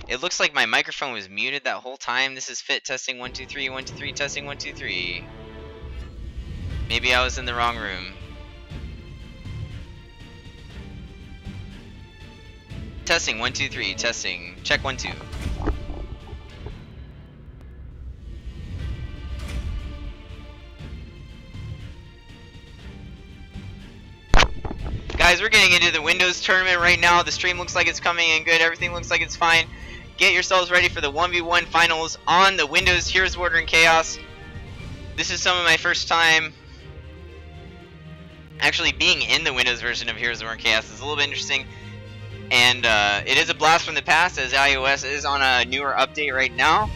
It looks like my microphone was muted that whole time. This is fit testing 1 2 3 1 2 3 testing 1 2 3. Maybe I was in the wrong room. Testing 1 2 3 testing. Check 1 2. Guys, we're getting into the Windows tournament right now. The stream looks like it's coming in good. Everything looks like it's fine. Get yourselves ready for the 1v1 finals on the Windows Heroes of Order and Chaos. This is some of my first time actually being in the Windows version of Heroes of Order and Chaos. It's a little bit interesting. And it is a blast from the past, as iOS is on a newer update right now.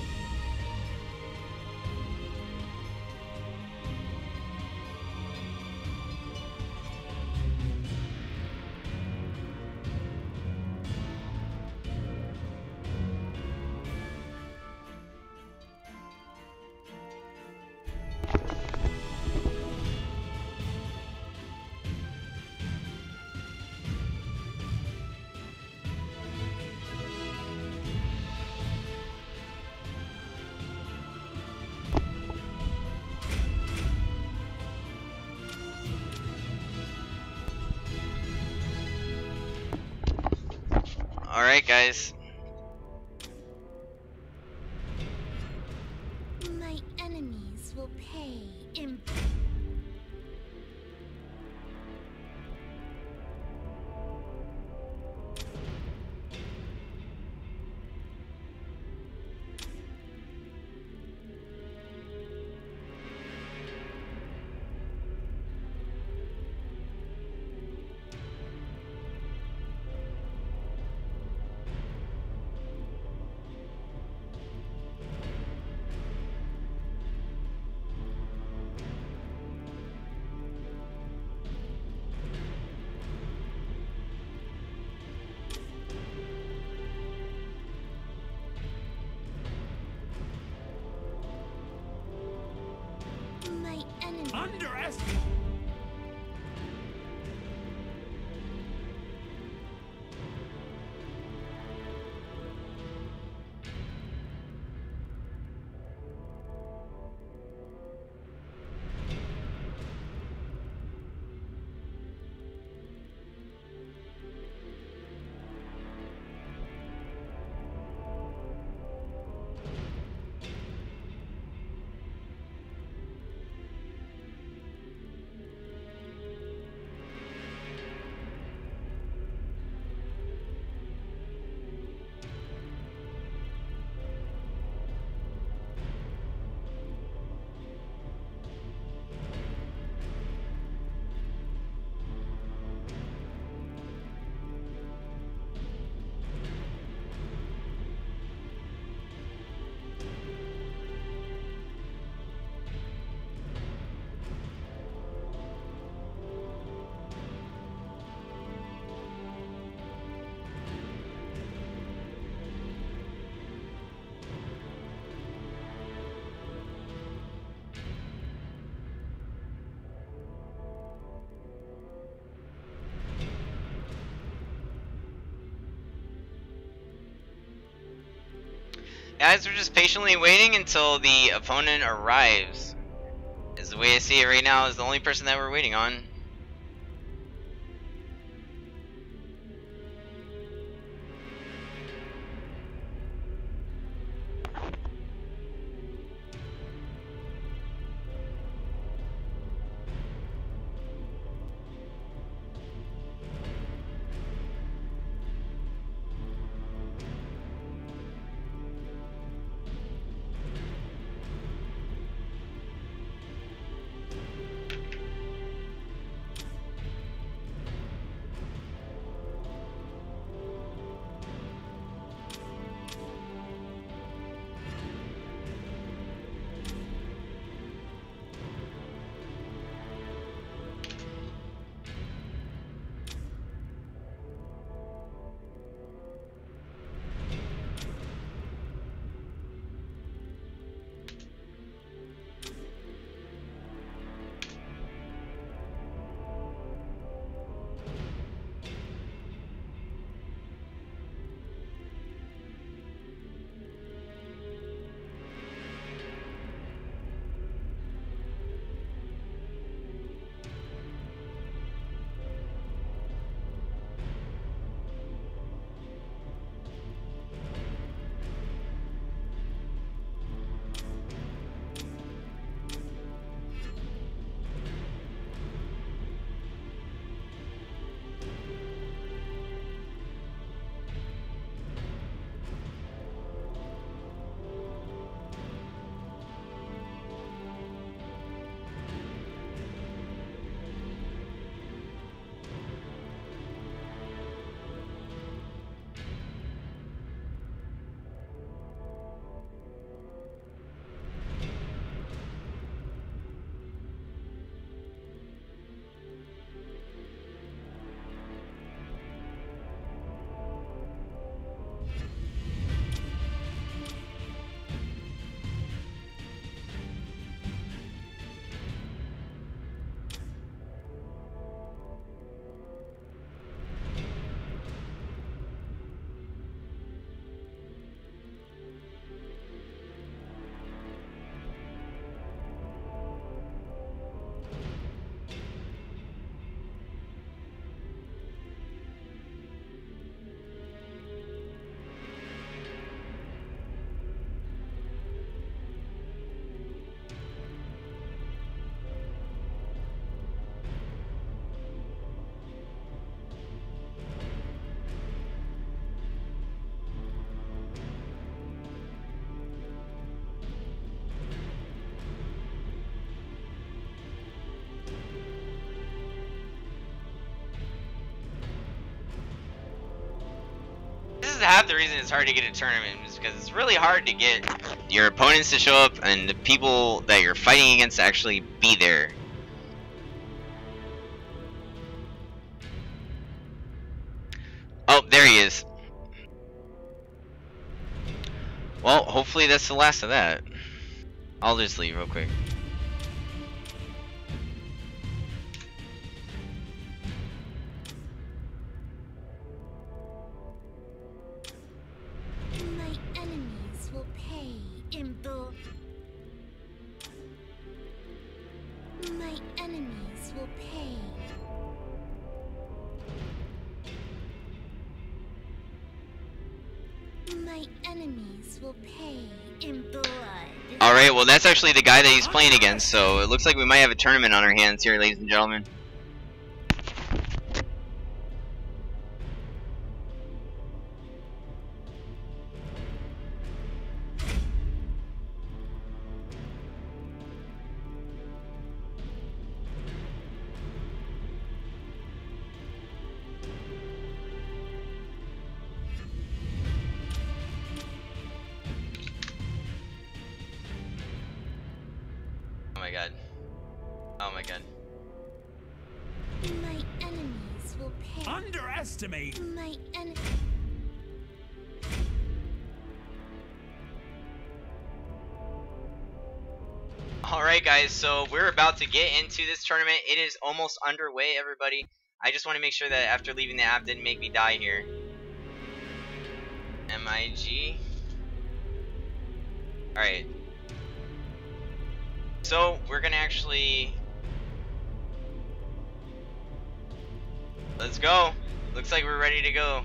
Alright, guys. My enemies will pay in. My enemy. Underestimate. Guys, we're just patiently waiting until the opponent arrives. Is the way I see it right now, is the only person that we're waiting on. is half the reason it's hard to get a tournament, is because it's really hard to get your opponents to show up and the people that you're fighting against to actually be there. Oh, there he is. Well, hopefully that's the last of that. I'll just leave real quick. My enemies will pay in blood. My enemies will pay. My enemies will pay in blood. Alright, well that's actually the guy that he's playing against, so it looks like we might have a tournament on our hands here, ladies and gentlemen. Oh my god. Oh my god. My enemies will pay. Underestimate. My enemy. Alright guys, so we're about to get into this tournament. It is almost underway, everybody. I just want to make sure that after leaving the app didn't make me die here. MIG. Alright. So, we're gonna actually... Let's go. Looks like we're ready to go.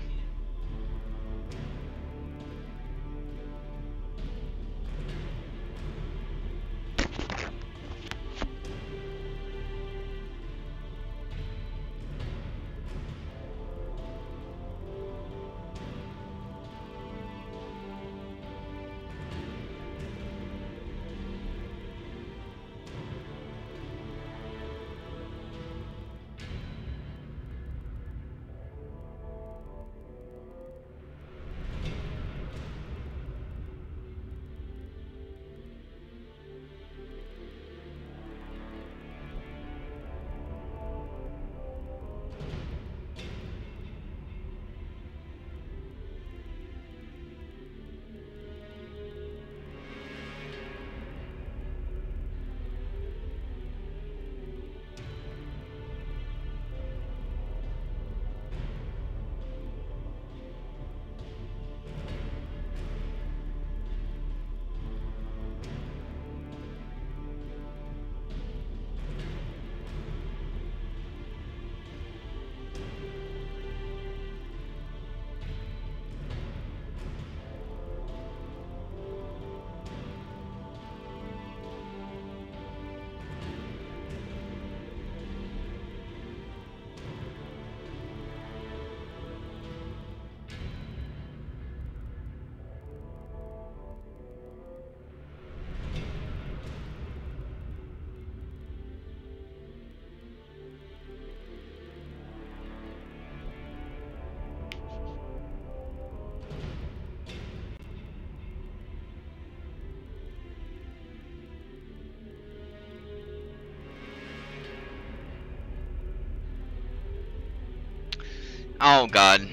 Oh god.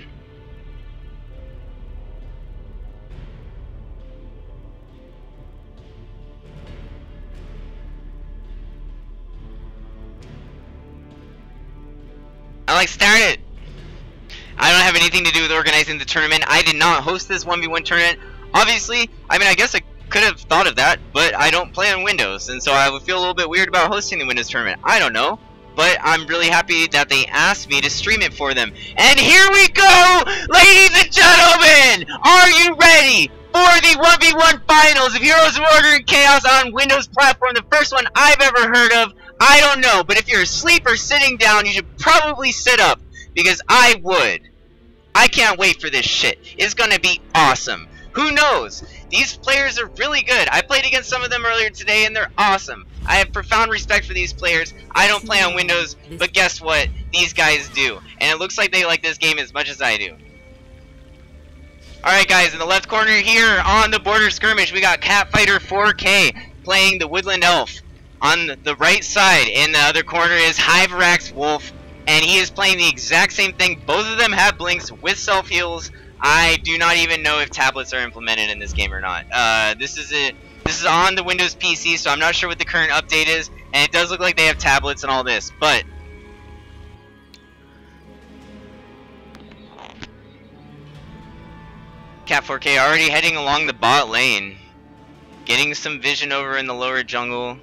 Alex, start it! I don't have anything to do with organizing the tournament. I did not host this 1v1 tournament. Obviously, I mean, I guess I could have thought of that, but I don't play on Windows, and so I would feel a little bit weird about hosting the Windows tournament. I don't know. But I'm really happy that they asked me to stream it for them. And here we go! Ladies and gentlemen! Are you ready for the 1v1 finals of Heroes of Order and Chaos on Windows platform? The first one I've ever heard of. I don't know, but if you're asleep or sitting down, you should probably sit up. Because I would. I can't wait for this shit. It's gonna be awesome. Who knows? These players are really good. I played against some of them earlier today and they're awesome. I have profound respect for these players. I don't play on Windows, but guess what? These guys do. And it looks like they like this game as much as I do. Alright guys, in the left corner here on the border skirmish, we got Catfighter 4K playing the Woodland Elf. On the right side, in the other corner, is Hyverax Wolf, and he is playing the exact same thing. Both of them have blinks with self-heals. I do not even know if tablets are implemented in this game or not. This is on the Windows PC, so I'm not sure what the current update is, and it does look like they have tablets and all this, but Cat 4K already heading along the bot lane, getting some vision over in the lower jungle.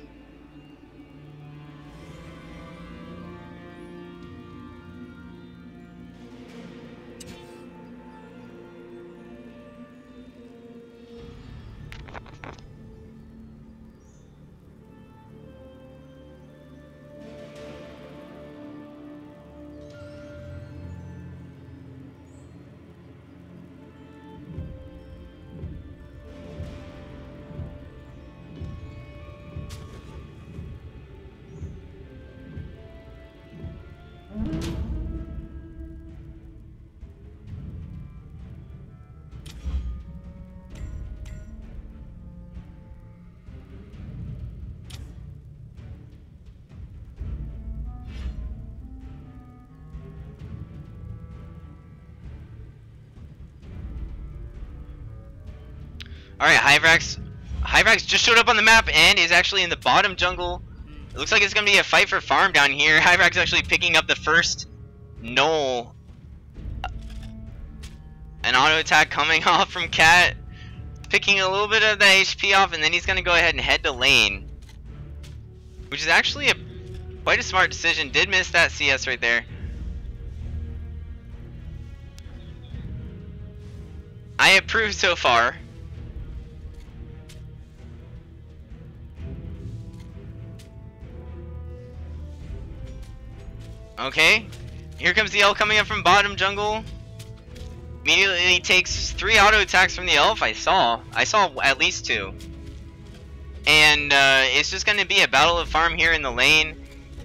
Alright, Hyverax just showed up on the map and is actually in the bottom jungle. It looks like it's going to be a fight for farm down here. Hyverax actually picking up the first knoll. An auto attack coming off from Cat. Picking a little bit of the HP off, and then he's going to go ahead and head to lane. Which is actually quite a smart decision. Did miss that CS right there. I approve so far. Okay, here comes the elf coming up from bottom jungle. Immediately takes 3 auto attacks from the elf. I saw at least 2. And it's just going to be a battle of farm here in the lane.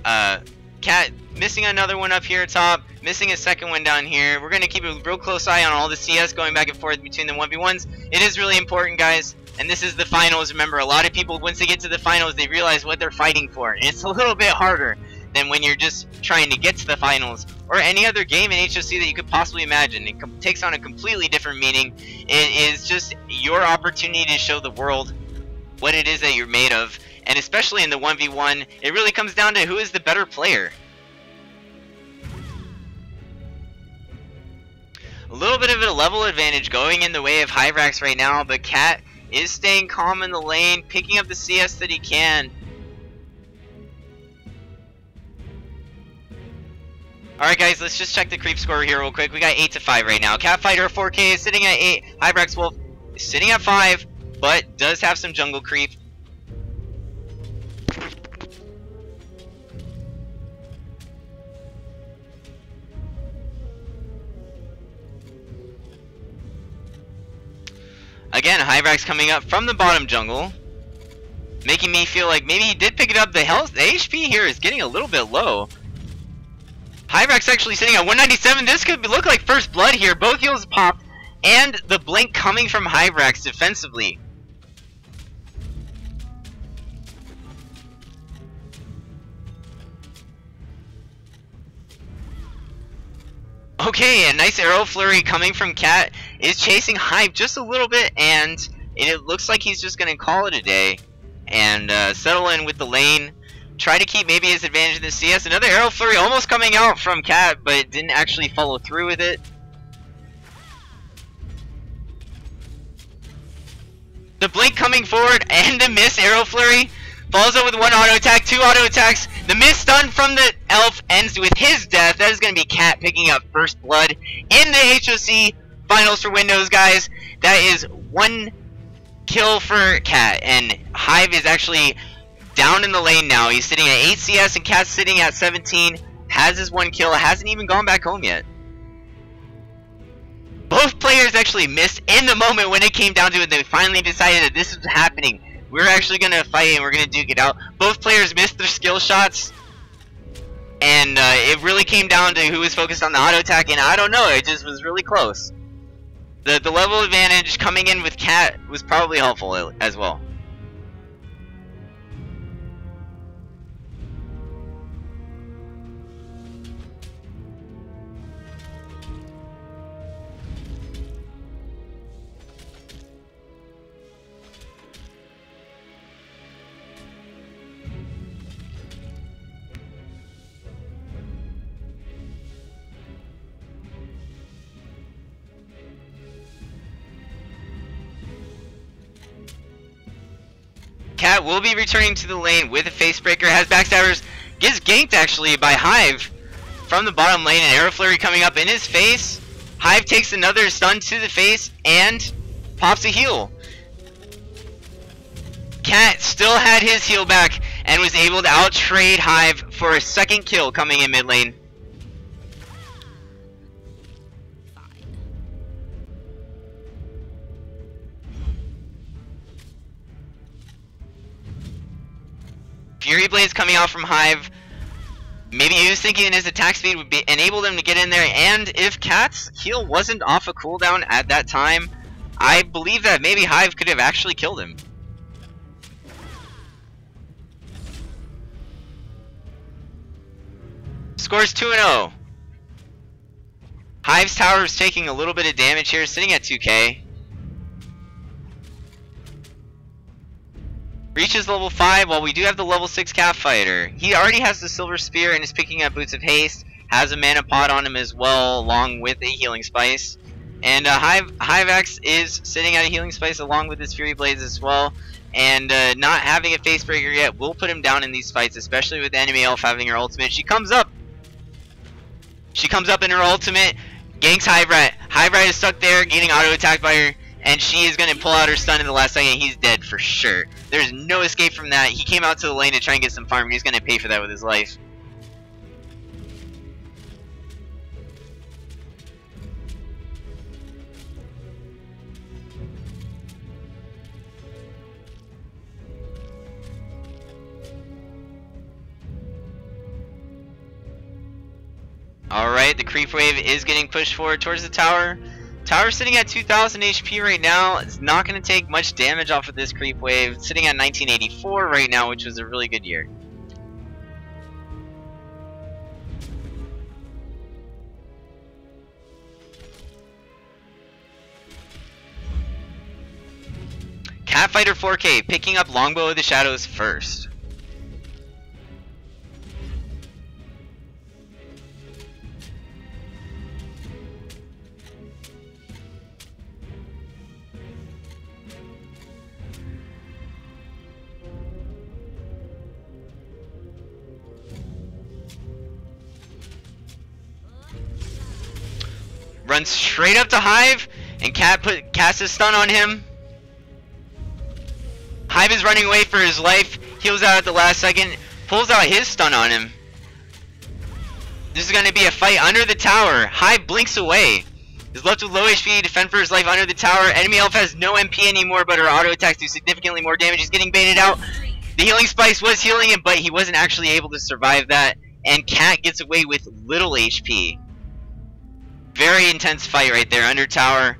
Cat missing another one up here top, missing a second one down here. We're going to keep a real close eye on all the CS going back and forth between the 1v1s. It is really important, guys. And this is the finals. Remember, a lot of people, once they get to the finals, they realize what they're fighting for. And it's a little bit harder than when you're just trying to get to the finals, or any other game in HOC that you could possibly imagine. It takes on a completely different meaning. It is just your opportunity to show the world what it is that you're made of, and especially in the 1v1, it really comes down to who is the better player. A little bit of a level advantage going in the way of Hyverax right now, but Cat is staying calm in the lane, picking up the CS that he can. Alright guys, let's just check the creep score here real quick. We got 8-5 right now. Catfighter 4K is sitting at 8. Hyverax Wolf is sitting at 5, but does have some jungle creep. Again, Hyverax coming up from the bottom jungle, making me feel like maybe he did pick it up. The HP here is getting a little bit low. Hyverax actually sitting at 197. This could look like first blood here. Both heals popped, and the blink coming from Hyverax defensively. Okay, a nice arrow flurry coming from Cat is chasing Hive just a little bit, and it looks like he's just going to call it a day and settle in with the lane. Try to keep maybe his advantage in the CS. Another arrow flurry almost coming out from Cat, but didn't actually follow through with it. The blink coming forward and the miss arrow flurry. Follows up with 1 auto attack, 2 auto attacks. The miss stun from the elf ends with his death. That is going to be Cat picking up first blood in the HOC finals for Windows, guys. That is 1 kill for Cat, and Hive is actually down in the lane now. He's sitting at 8 CS and Cat's sitting at 17. Has his 1 kill. Hasn't even gone back home yet. Both players actually missed in the moment when it came down to it. They finally decided that this was happening. We're actually going to fight and we're going to duke it out. Both players missed their skill shots. And it really came down to who was focused on the auto attack. And I don't know. It just was really close. The level advantage coming in with Cat was probably helpful as well. Cat will be returning to the lane with a facebreaker, has backstabbers, gets ganked actually by Hive from the bottom lane, and Arrow Flurry coming up in his face. Hive takes another stun to the face and pops a heal. Cat still had his heal back and was able to out-trade Hive for a second kill coming in mid lane. Fury Blades coming out from Hive. Maybe he was thinking his attack speed would enable them to get in there, and if Cat's heal wasn't off a cooldown at that time, I believe that maybe Hive could have actually killed him. Scores 2-0. Hive's tower is taking a little bit of damage here, sitting at 2k. Reaches level 5 while we do have the level 6 Cat Fighter. He already has the Silver Spear and is picking up Boots of Haste. Has a mana pot on him as well, along with a Healing Spice. And Hivex is sitting at a Healing Spice along with his Fury Blades as well. And not having a Facebreaker yet will put him down in these fights, especially with the enemy elf having her ultimate. She comes up in her ultimate, ganks Hive Rat. Hive Rat is stuck there, getting auto-attacked by her. And she is going to pull out her stun in the last second. He's dead for sure. There's no escape from that. He came out to the lane to try and get some farm. He's going to pay for that with his life. Alright, the creep wave is getting pushed forward towards the tower. Tower sitting at 2000 HP right now. It's not going to take much damage off of this creep wave. It's sitting at 1984 right now, which was a really good year. Catfighter 4K picking up Longbow of the Shadows first. Runs straight up to Hive, and casts a stun on him. Hive is running away for his life, heals out at the last second, pulls out his stun on him. This is going to be a fight under the tower. Hive blinks away. He's left with low HP, defend for his life under the tower. Enemy elf has no MP anymore, but her auto attacks do significantly more damage. He's getting baited out. The healing spice was healing him, but he wasn't actually able to survive that. And Cat gets away with little HP. Very intense fight right there under tower.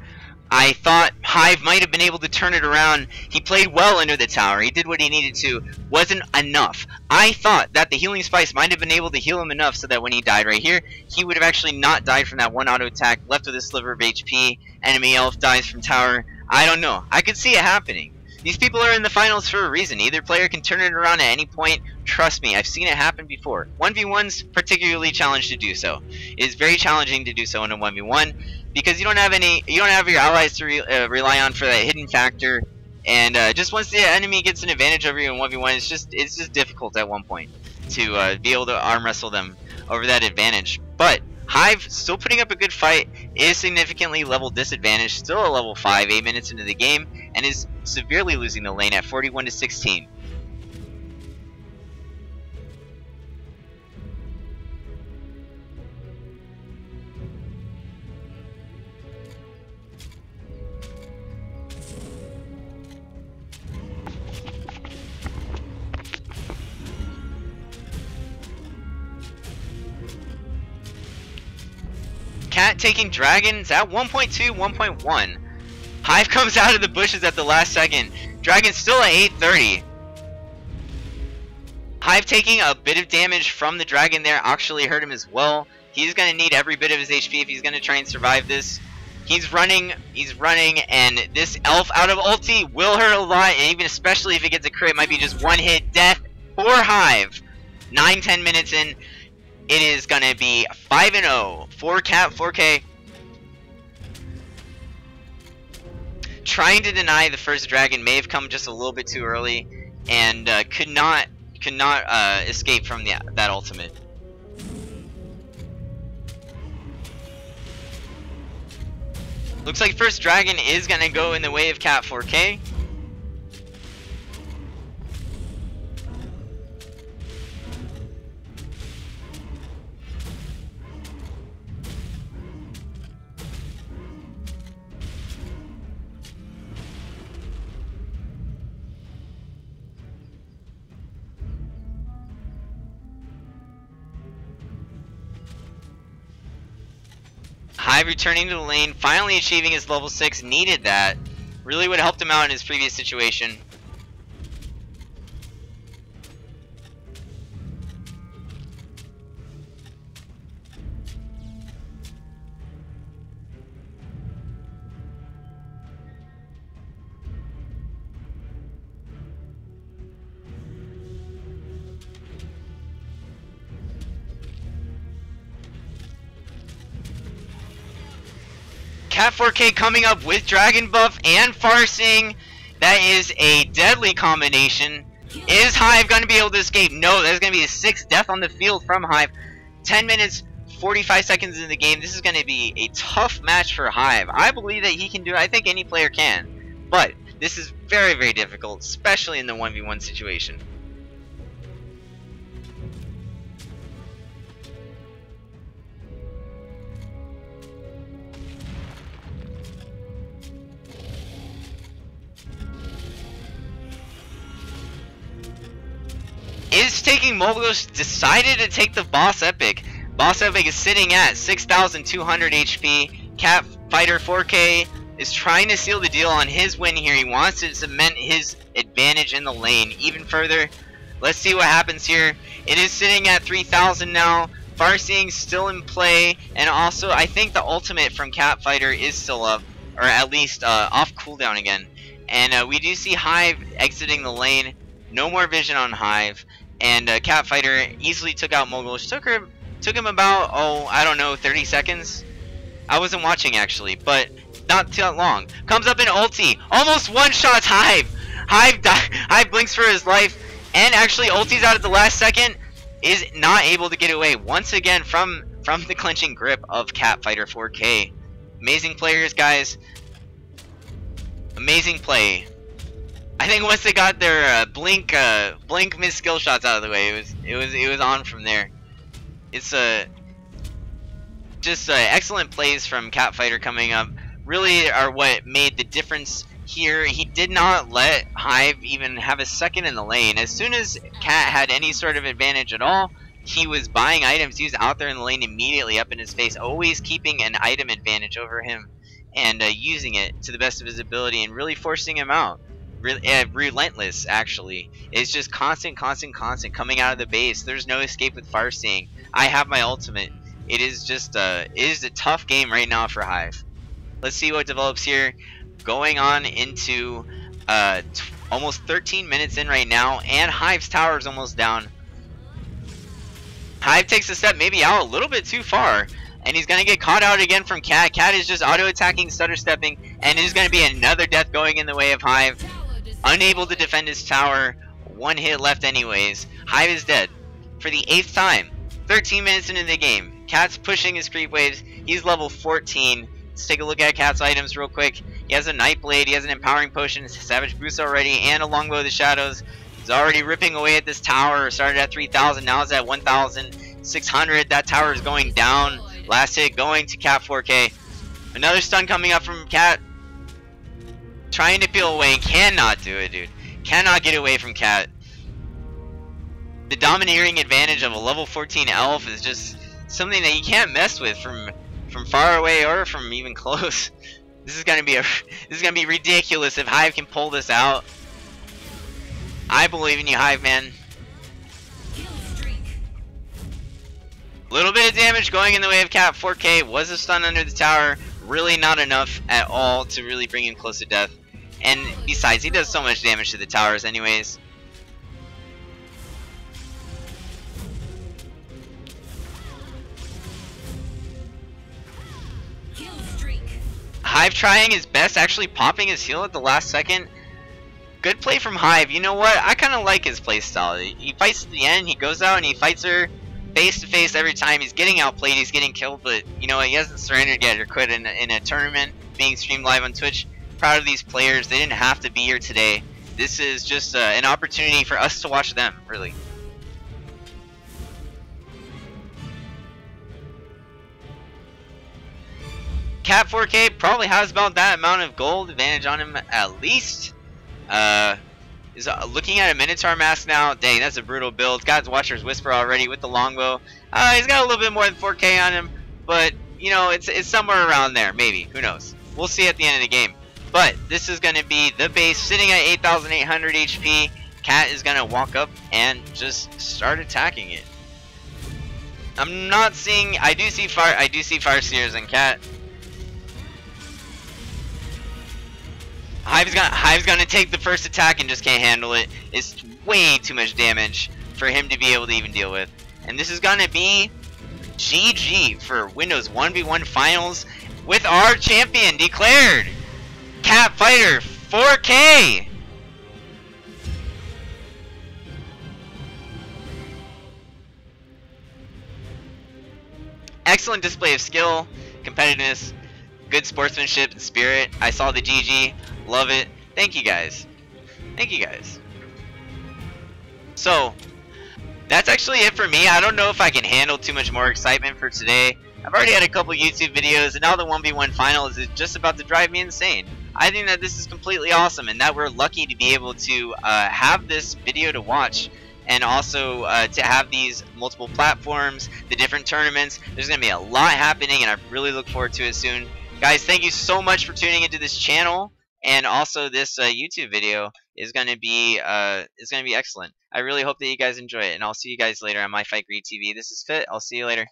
I thought Hive might have been able to turn it around. He played well under the tower. He did what he needed to. Wasn't enough. I thought that the healing spice might have been able to heal him enough so that when he died right here, he would have actually not died from that one auto attack, left with a sliver of HP. Enemy elf dies from tower. I don't know. I could see it happening. These people are in the finals for a reason. Either player can turn it around at any point. Trust me, I've seen it happen before. 1v1's particularly challenged to do so. It is very challenging to do so in a 1v1 because you don't have your allies to rely on for that hidden factor, and just once the enemy gets an advantage over you in 1v1, it's just difficult at one point to be able to arm wrestle them over that advantage. But Hive still putting up a good fight, is significantly level disadvantaged, still a level 5, 8 minutes into the game, and is severely losing the lane at 41 to 16. Cat taking Dragons at 1.2, 1.1. Hive comes out of the bushes at the last second. Dragon's still at 830. Hive taking a bit of damage from the Dragon there actually hurt him as well. He's going to need every bit of his HP if he's going to try and survive this. He's running, and this elf out of ulti will hurt a lot, and even especially if it gets a crit, might be just one hit death for Hive. 9-10 minutes in, it is going to be 5-0 for Cat 4K. Trying to deny the first Dragon may have come just a little bit too early, and could not escape from that ultimate. Looks like first Dragon is gonna go in the way of Cat 4K. Hive returning to the lane, finally achieving his level 6, needed that. Really would have helped him out in his previous situation. Cat 4K coming up with Dragon Buff and Farseeing. That is a deadly combination. Is Hive going to be able to escape? No, there's going to be a 6th death on the field from Hive. 10 minutes, 45 seconds in the game. This is going to be a tough match for Hive. I believe that he can do it. I think any player can. But this is very, very difficult, especially in the 1v1 situation. Is taking Mobilos, decided to take the Boss Epic. Boss Epic is sitting at 6,200 HP. Cat Fighter 4K is trying to seal the deal on his win here. He wants to cement his advantage in the lane even further. Let's see what happens here. It is sitting at 3,000 now. Farseeing still in play, and also I think the ultimate from Cat Fighter is still up, or at least off cooldown again. And we do see Hive exiting the lane. No more vision on Hive. And Cat Fighter easily took out Mogul. Took him about, oh, I don't know, 30 seconds? I wasn't watching actually, but not too long. Comes up in ulti. Almost one-shots Hive. Hive blinks for his life. And actually ultis out at the last second. Is not able to get away once again from the clenching grip of Cat Fighter 4K. Amazing players, guys. Amazing play. I think once they got their blink missed skill shots out of the way, it was on from there. It's just excellent plays from Cat Fighter coming up. Really are what made the difference here. He did not let Hive even have a second in the lane. As soon as Cat had any sort of advantage at all, he was buying items. He was out there in the lane immediately up in his face, always keeping an item advantage over him and using it to the best of his ability and really forcing him out. Relentless, actually. It's just constant coming out of the base. There's no escape with Farseeing. I have my ultimate. It is just it is a tough game right now for Hive. Let's see what develops here. Going on into almost 13 minutes in right now, and Hive's tower is almost down. Hive takes a step maybe out a little bit too far, and he's gonna get caught out again from Cat. Cat is just auto attacking, stutter stepping, and there's gonna be another death going in the way of Hive. Unable to defend his tower. One hit left anyways. Hive is dead for the 8th time. 13 minutes into the game. Cat's pushing his creep waves. He's level 14. Let's take a look at Cat's items real quick. He has a Nightblade. He has an Empowering Potion. Savage Boost already. And a Longbow of the Shadows. He's already ripping away at this tower. Started at 3,000. Now it's at 1,600. That tower is going down. Last hit going to Cat 4K. Another stun coming up from Cat. Trying to peel away, cannot do it, dude. Cannot get away from Cat. The domineering advantage of a level 14 elf is just something that you can't mess with from from far away or from even close. This is gonna be ridiculous if Hive can pull this out. I believe in you, Hive man. Little bit of damage going in the way of Cat 4K. Was a stun under the tower. Really not enough at all to really bring him close to death. And besides, he does so much damage to the towers anyways. Hive trying his best, actually popping his heal at the last second. Good play from Hive. You know what? I kind of like his playstyle. He fights at the end, he goes out and he fights her face to face every time. He's getting outplayed, he's getting killed, but you know what? He hasn't surrendered yet or quit in a tournament being streamed live on Twitch. Proud of these players. They didn't have to be here today. This is just an opportunity for us to watch them, really. Cat 4K probably has about that amount of gold advantage on him at least. Is looking at a Minotaur mask now. Dang, that's a brutal build. God's Watcher's Whisper already with the longbow. He's got a little bit more than 4K on him, but you know, it's somewhere around there, maybe. Who knows? We'll see at the end of the game. But this is going to be the base sitting at 8,800 HP. Cat is going to walk up and just start attacking it. I'm not seeing. I do see fire seers in Cat. Hive's gonna take the first attack and just can't handle it. It's way too much damage for him to be able to even deal with. And this is gonna be GG for Windows 1v1 Finals with our champion declared, Cat Fighter 4K. Excellent display of skill, competitiveness, good sportsmanship and spirit. I saw the GG. Love it. Thank you guys. Thank you guys. So, that's actually it for me. I don't know if I can handle too much more excitement for today. I've already had a couple YouTube videos, and now the 1v1 finals is just about to drive me insane. I think that this is completely awesome, and that we're lucky to be able to have this video to watch, and also to have these multiple platforms, the different tournaments. There's going to be a lot happening, and I really look forward to it soon. Guys, thank you so much for tuning into this channel. And also, this YouTube video is going to be excellent. I really hope that you guys enjoy it, and I'll see you guys later on My Fight Greed TV. This is Fit. I'll see you later.